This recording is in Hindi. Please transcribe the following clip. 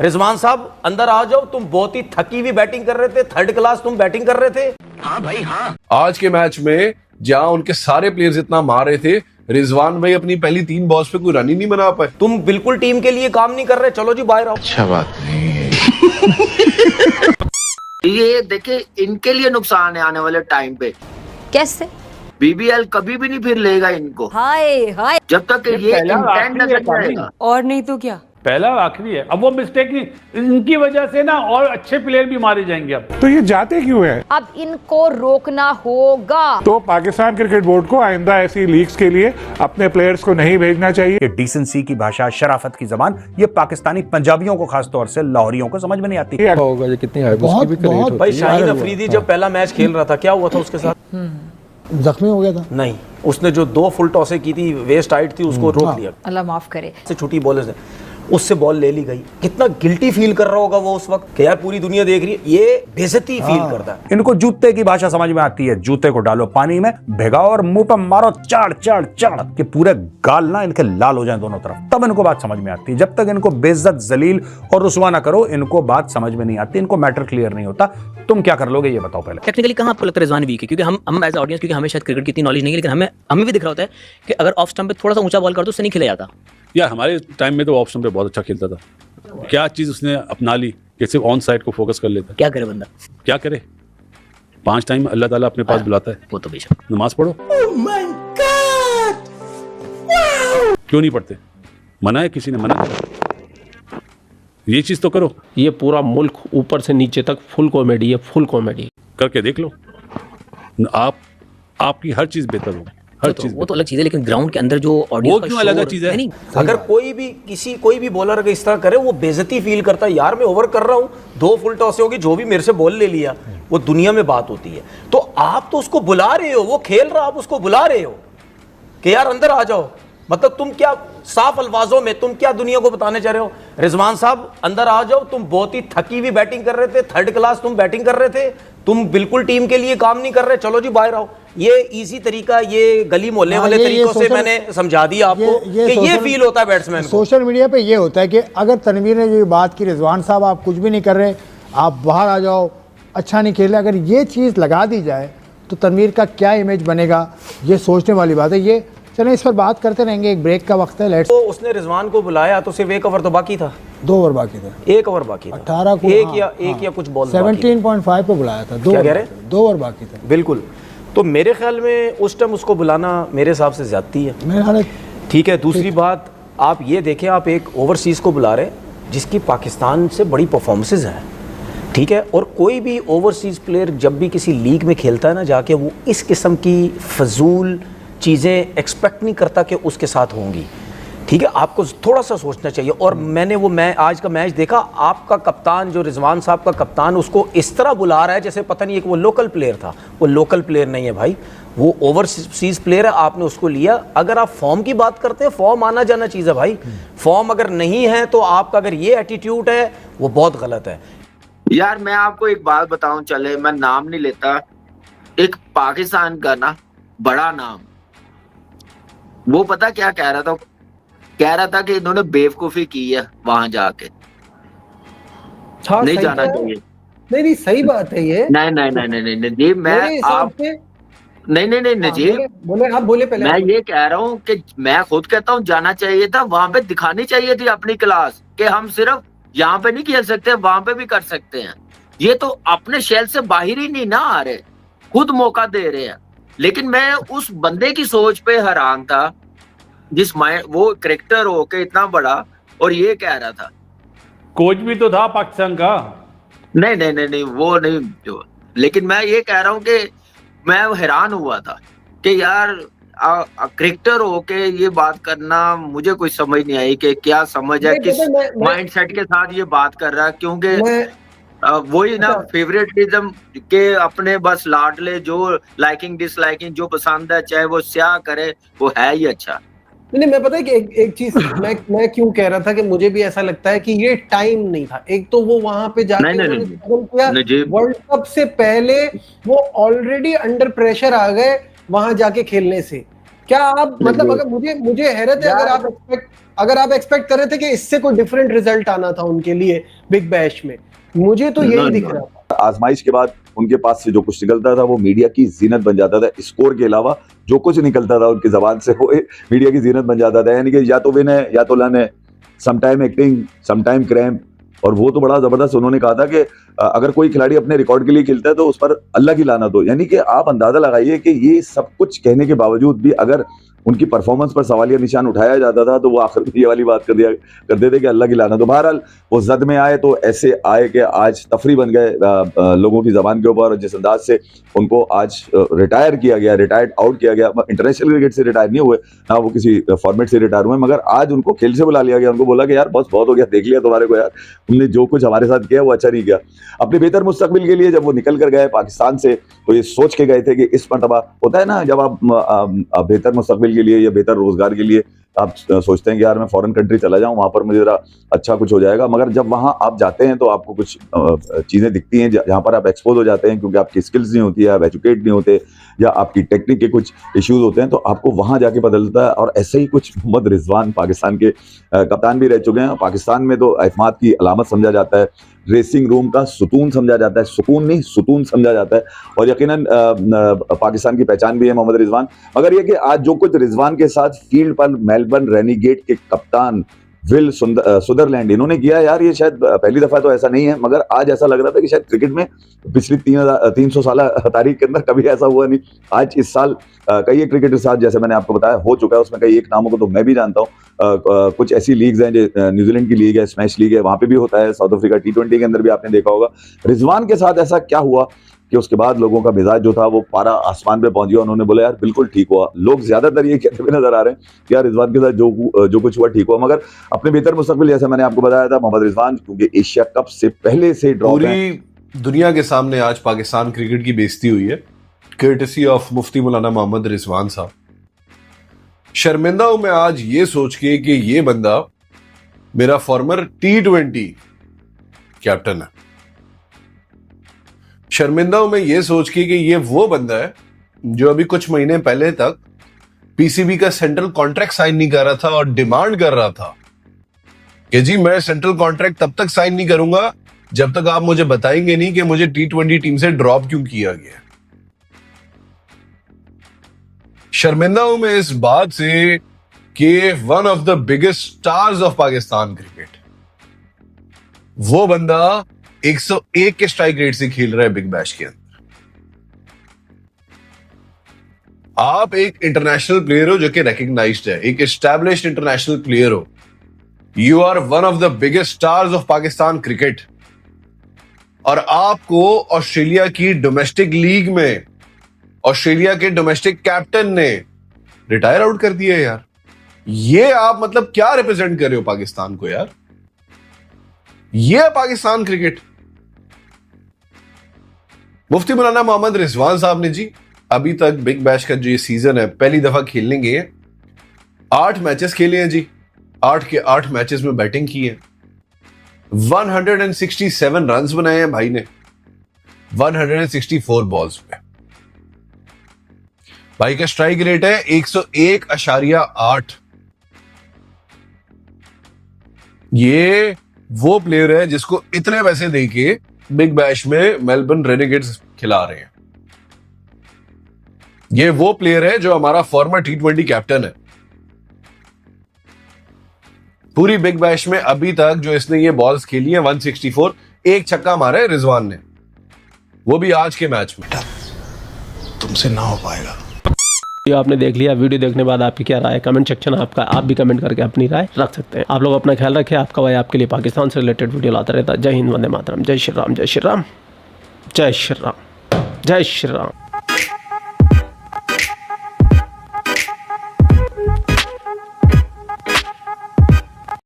रिजवान साहब अंदर आ जाओ, तुम बहुत ही थकी हुई बैटिंग कर रहे थे, थर्ड क्लास तुम बैटिंग कर रहे थे। हाँ भाई हाँ। आज के मैच में जहां उनके सारे प्लेयर्स इतना मार रहे थे, रिजवान भाई अपनी पहली 3 बॉल्स पे कोई रन ही नहीं बना पाए। तुम बिल्कुल टीम के लिए काम नहीं कर रहे, चलो जी बाहर आओ। अच्छा बात नहीं है। ये देखे इनके लिए नुकसान है आने वाले टाइम पे। कैसे? बीबीएल कभी भी नहीं फिर लेगा इनको। हाय हाय, जब तक ये इंटेंट न जाएगा। और नहीं तो क्या, पहला आखिरी है। अब वो मिस्टेक इनकी वजह से ना और अच्छे प्लेयर भी मारे जाएंगे। अब तो ये जाते क्यों है? अब इनको रोकना होगा। तो पाकिस्तान क्रिकेट बोर्ड को आइंदा ऐसी लीग्स के लिए अपने प्लेयर्स को नहीं भेजना चाहिए। ये डिसेंसी की भाषा, शराफत की जबान, ये पाकिस्तानी पंजाबियों को खासतौर से लाहौरियों को समझ में नहीं आती। होगा ये कितनी हाई बहुत बहुत भाई शाहीन अफरीदी जब पहला मैच खेल रहा था, क्या हुआ था उसके साथ? जख्मी हो गया था। नहीं, उसने जो 2 फुल टॉसें की थी, वेस्ट हाइट थी, उसको रोक लिया। अल्लाह माफ करे। से छुट्टी बॉलर से उससे बॉल ले ली गई। कितना गिल्टी फील कर रहा होगा वो उस वक्त कि यार पूरी दुनिया देख रही है, ये बेइज्जती फील करता है। इनको जूते की भाषा समझ में आती है। जूते को डालो पानी में, भिगाओ और मुंह पर मारो चाड़ चाड़ चाड़ कि पूरे गाल ना इनके लाल हो जाएं दोनों तरफ, तब इनको बात समझ में आती है। जब तक इनको बेइज्जत, जलील और रुसवा ना करो, इनको बात समझ में नहीं आती, इनको मैटर क्लियर नहीं होता। तुम क्या कर लोगे ये बताओ पहले। टेक्निकली कहाँ आपको लगता है रिजवान वीक है? क्योंकि हम एज ऑडियंस, क्योंकि हमें शायद क्रिकेट की इतनी नॉलेज नहीं है, लेकिन हमें भी दिख रहा होता है कि अगर ऑफ स्टंप पे थोड़ा सा ऊंचा बॉल कर दो उससे नहीं खेला जाता। यार हमारे टाइम में तो ऑफ स्टंप पे बहुत अच्छा खेलता था। क्या चीज़ उसने अपना ली कि सिर्फ ऑन साइड को फोकस कर लेता। क्या करे बंदा, क्या करे? 5 टाइम अल्लाह ताला अपने पास बुलाता है। वो तो बेशक। नमाज पढ़ो। क्यों नहीं पढ़ते? मना है, किसी ने मना करा? ये चीज़ तो करो। ये पूरा मुल्क ऊपर से नीचे तक फुल कॉमेडी है, फुल कॉमेडी करके देख लो, आपकी हर चीज़ बेहतर होगी। हर चीज वो तो अलग चीज है, लेकिन ग्राउंड के अंदर जो ऑडियंस वो क्यों अलग चीज है? नहीं, अगर कोई भी बॉलर अगर इस तरह करे, वो बेइज्जती फील करता है। यार मैं ओवर कर रहा हूं, 2 फुल टॉस होगी, जो भी मेरे से बॉल ले लिया, वो दुनिया में बात होती है। तो आप तो उसको बुला रहे हो, वो खेल रहा, आप उसको बुला रहे हो कि यार अंदर आ जाओ। मतलब तुम क्या, साफ अल्फाजों में तुम क्या दुनिया को बताने चाह रहे हो? रिजवान साहब अंदर आ जाओ, तुम बहुत ही थकी हुई बैटिंग कर रहे थे, थर्ड क्लास तुम बैटिंग कर रहे थे, तुम बिल्कुल टीम के लिए काम नहीं कर रहे, चलो जी बाहर आओ। ये इजी तरीका, ये गली मोहल्ले वाले तरीकों से मैंने समझा दिया आपको कि ये फील होता है बैट्समैन को। सोशल मीडिया पे ये होता है कि अगर तनवीर ने जो बात की, रिजवान साहब आप कुछ भी नहीं कर रहे, आप बाहर आ जाओ, अच्छा नहीं खेल रहे, अगर ये चीज़ लगा दी जाए तो तनवीर का क्या इमेज बनेगा, ये सोचने वाली बात है। ये चलें इस पर बात करते रहेंगे, एक ब्रेक का वक्त है। लेट्स। तो उसने रिजवान को बुलाया तो सिर्फ 1 ओवर तो बाकी था, 2 ओवर बाकी था, 1 ओवर बाकी था, 18 को एक या कुछ बॉल 17.5 पे बुलाया था, 2 ओवर बाकी था। बिल्कुल। तो मेरे ख्याल में उस टाइम उसको बुलाना मेरे हिसाब से ज्यादती है, मेरे ख्याल ठीक है। दूसरी बात, आप ये देखें, आप एक ओवरसीज़ को बुला रहे हैं जिसकी पाकिस्तान से बड़ी परफॉर्मेंसेज हैं, ठीक है। और कोई भी ओवरसीज़ प्लेयर जब भी किसी लीग में खेलता है ना, जाके वो इस किस्म की फजूल चीज़ें एक्सपेक्ट नहीं करता कि उसके साथ होंगी, ठीक है। आपको थोड़ा सा सोचना चाहिए। और मैंने आज का मैच देखा, आपका कप्तान जो रिजवान साहब का कप्तान, उसको इस तरह बुला रहा है जैसे पता नहीं है कि वो लोकल प्लेयर था। वो लोकल प्लेयर नहीं है भाई, वो ओवरसीज़ प्लेयर है, आपने उसको लिया। अगर आप फॉर्म की बात करते हैं, फॉर्म आना जाना चीज़ है भाई। फॉर्म अगर नहीं है तो आपका अगर ये एटीट्यूड है, वो बहुत गलत है। यार मैं आपको एक बात बताऊं, चले मैं नाम नहीं लेता, एक पाकिस्तान का ना बड़ा नाम, वो पता क्या कह रहा था? कह रहा था कि इन्होंने बेवकूफी की है वहां जाके, नहीं जाना चाहिए। नहीं सही बात है ये। नहीं नजीब, मैं आप नहीं नजीब बोले, आप बोले पहले। मैं ये कह रहा हूँ कि मैं खुद कहता हूँ जाना चाहिए था, वहां पे दिखानी चाहिए थी अपनी क्लास कि हम सिर्फ यहाँ पे नहीं खेल सकते, वहां पे भी कर सकते हैं। ये तो अपने शेल से बाहर ही नहीं ना आ रहे, खुद मौका दे रहे हैं। लेकिन मैं उस बंदे की सोच पे हैरान था, जिस माइंड, वो क्रिकेटर हो के इतना बड़ा और ये कह रहा था। कोच भी तो था पाकिस्तान का। नहीं वो नहीं जो, लेकिन मैं ये कह रहा हूँ कि मैं हैरान हुआ था कि यार क्रिकेटर हो के ये बात करना, मुझे कोई समझ नहीं आई कि क्या समझ है, किस माइंडसेट के साथ ये बात कर रहा है। क्योंकि वही ना, फेवरेटिज्म के अपने बस लाडले, जो लाइकिंग डिसलाइकिंग, जो पसंद है चाहे वो स्याह करे, वो है ही अच्छा। नहीं, मैं पता है कि एक चीज मैं क्यों कह रहा था कि मुझे भी ऐसा लगता है कि ये टाइम नहीं था। एक तो वो वहां पे जाके वर्ल्ड कप से पहले वो ऑलरेडी अंडर प्रेशर आ गए वहां जाके खेलने से, क्या आप मतलब अगर मुझे हैरत है अगर आप एक्सपेक्ट कर रहे थे कि इससे कोई डिफरेंट रिजल्ट आना था उनके लिए बिग बैश में, मुझे तो यही दिख रहा था। आजमाइश के बाद उनके पास से जो कुछ निकलता था वो मीडिया की जीनत बन जाता था। स्कोर के अलावा जो कुछ निकलता था उनकी जबान से वो मीडिया की जीनत बन जाता था। यानी कि या तो विन है या तो लन है, समटाइम एक्टिंग, समटाइम क्रैम्प। और वो तो बड़ा जबरदस्त उन्होंने कहा था कि अगर कोई खिलाड़ी अपने रिकॉर्ड के लिए खेलता है तो उस पर अल्लाह की लानत हो। यानी कि आप अंदाजा लगाइए कि ये सब कुछ कहने के बावजूद भी अगर उनकी परफॉर्मेंस पर सवालिया निशान उठाया जाता था तो वो आखिर में ये वाली बात करते थे कि अल्लाह की लानत। तो बहरहाल वो जद में आए तो ऐसे आए कि आज तफरी बन गए लोगों की जबान के ऊपर। जिस अंदाज से उनको आज रिटायर किया गया, रिटायर्ड आउट किया गया। इंटरनेशनल क्रिकेट से रिटायर नहीं हुए ना, वो किसी फॉर्मेट से रिटायर हुए, मगर आज उनको खेल से बुला लिया गया। उनको बोला कि यार बस बहुत हो गया, देख लिया तुम्हारे को यार, तुमने जो कुछ हमारे साथ किया वो अच्छा नहीं किया। अपने बेहतर मुस्तकबिल के लिए जब वो निकल कर गए पाकिस्तान से तो ये सोच के गए थे कि इस मरतबा होता है ना, जब आप बेहतर मुस्तकबिल के लिए या बेहतर रोजगार के लिए आप सोचते हैं कि यार मैं फॉरेन कंट्री चला जाऊं, वहां पर मुझे जरा अच्छा कुछ हो जाएगा। मगर जब वहां आप जाते हैं तो आपको कुछ चीजें दिखती हैं जहां पर आप एक्सपोज हो जाते हैं, क्योंकि आपकी स्किल्स नहीं होती है, आप एजुकेट नहीं होते या आपकी टेक्निक के कुछ इश्यूज होते हैं, तो आपको वहां जाके पता चलता है। और ऐसे ही कुछ मोहम्मद रिजवान पाकिस्तान के कप्तान भी रह चुके हैं। पाकिस्तान में तो एतमाद की अलामत समझा जाता है, रेसिंग रूम का सुतून समझा जाता है, सुकून नहीं सुतून समझा जाता है। और यकीनन पाकिस्तान की पहचान भी है मोहम्मद रिजवान। मगर ये कि आज जो कुछ रिजवान के साथ फील्ड पर मेलबर्न रेनिगेट के कप्तान विल सुदरलैंड इन्होंने किया, यार ये शायद पहली दफा तो ऐसा नहीं है, मगर आज ऐसा लग रहा था कि शायद क्रिकेट में पिछली 300 साल तारीख के अंदर कभी ऐसा हुआ नहीं। आज इस साल कई एक क्रिकेट के साथ, जैसे मैंने आपको बताया, हो चुका है। उसमें कई एक नामों को तो मैं भी जानता हूँ। कुछ ऐसी लीग्स हैं, जो न्यूजीलैंड की लीग है, स्मैश लीग है, वहां पे भी होता है। साउथ अफ्रीका T20 के अंदर भी आपने देखा होगा। रिजवान के साथ ऐसा क्या हुआ कि उसके बाद लोगों का मिजाज जो था वो पारा आसमान पे पहुंच गया। उन्होंने बोला यार बिल्कुल ठीक हुआ। लोग ज्यादातर ये कहते हुए नजर आ रहे हैं कि यार रिजवान के साथ जो कुछ हुआ ठीक हुआ। मगर अपने बेहतर मुस्तकबिल, जैसे मैंने आपको बताया था, मोहम्मद रिजवान क्योंकि एशिया कप से पहले से ड्रॉप है। पूरी दुनिया के सामने आज पाकिस्तान क्रिकेट की बेइज्जती हुई है, कर्टसी ऑफ मुफ्ती मौलाना मोहम्मद रिजवान साहब। शर्मिंदा हूं मैं आज ये सोच के कि ये बंदा मेरा फॉर्मर T20 कैप्टन है। शर्मिंदा हूं मैं ये सोच के कि ये वो बंदा है जो अभी कुछ महीने पहले तक पीसीबी का सेंट्रल कॉन्ट्रैक्ट साइन नहीं कर रहा था और डिमांड कर रहा था कि जी मैं सेंट्रल कॉन्ट्रैक्ट तब तक साइन नहीं करूंगा जब तक आप मुझे बताएंगे नहीं कि मुझे T20 टीम से ड्रॉप क्यों किया गया। शर्मिंदा हूं मैं इस बात से कि one of the biggest stars of Pakistan cricket, वो बंदा 101 के स्ट्राइक रेट से खेल रहा है बिग बैश के अंदर। आप एक इंटरनेशनल प्लेयर हो जो कि रिकग्नाइज्ड है, एक एस्टैब्लिश्ड इंटरनेशनल प्लेयर हो। You are one of the biggest stars of Pakistan cricket, और आपको ऑस्ट्रेलिया की डोमेस्टिक लीग में ऑस्ट्रेलिया के डोमेस्टिक कैप्टन ने रिटायर आउट कर दिया यार। ये आप मतलब क्या रिप्रेजेंट कर रहे हो पाकिस्तान को यार? ये पाकिस्तान क्रिकेट। मुफ्ती मौलाना मोहम्मद रिजवान साहब ने जी अभी तक बिग बैश का जो ये सीजन है पहली दफा खेलने गए, 8 मैचेस खेले हैं जी। 8 के 8 मैचेस में बैटिंग की है, 167 रन्स बनाए हैं भाई ने 164 बॉल्स पे। भाई का स्ट्राइक रेट है 101.8। ये वो प्लेयर है जिसको इतने पैसे देके बिग बैश में मेलबर्न रेनेगेट्स खिला रहे हैं। ये वो प्लेयर है जो हमारा फॉर्मर T20 कैप्टन है। पूरी बिग बैश में अभी तक जो इसने ये बॉल्स खेली है 164, एक छक्का मारा है रिजवान ने, वो भी आज के मैच में। तुमसे ना हो पाएगा। ये आपने देख लिया। वीडियो देखने बाद आपकी क्या राय है? कमेंट सेक्शन आपका, आप भी कमेंट करके अपनी राय रख सकते हैं। आप लोग अपना ख्याल रखें। आपका भाई आपके लिए पाकिस्तान से रिलेटेड वीडियो लाता रहता है। जय हिंद, वंदे मातरम, जय श्री राम, जय श्री राम, जय श्री राम, जय श्री राम।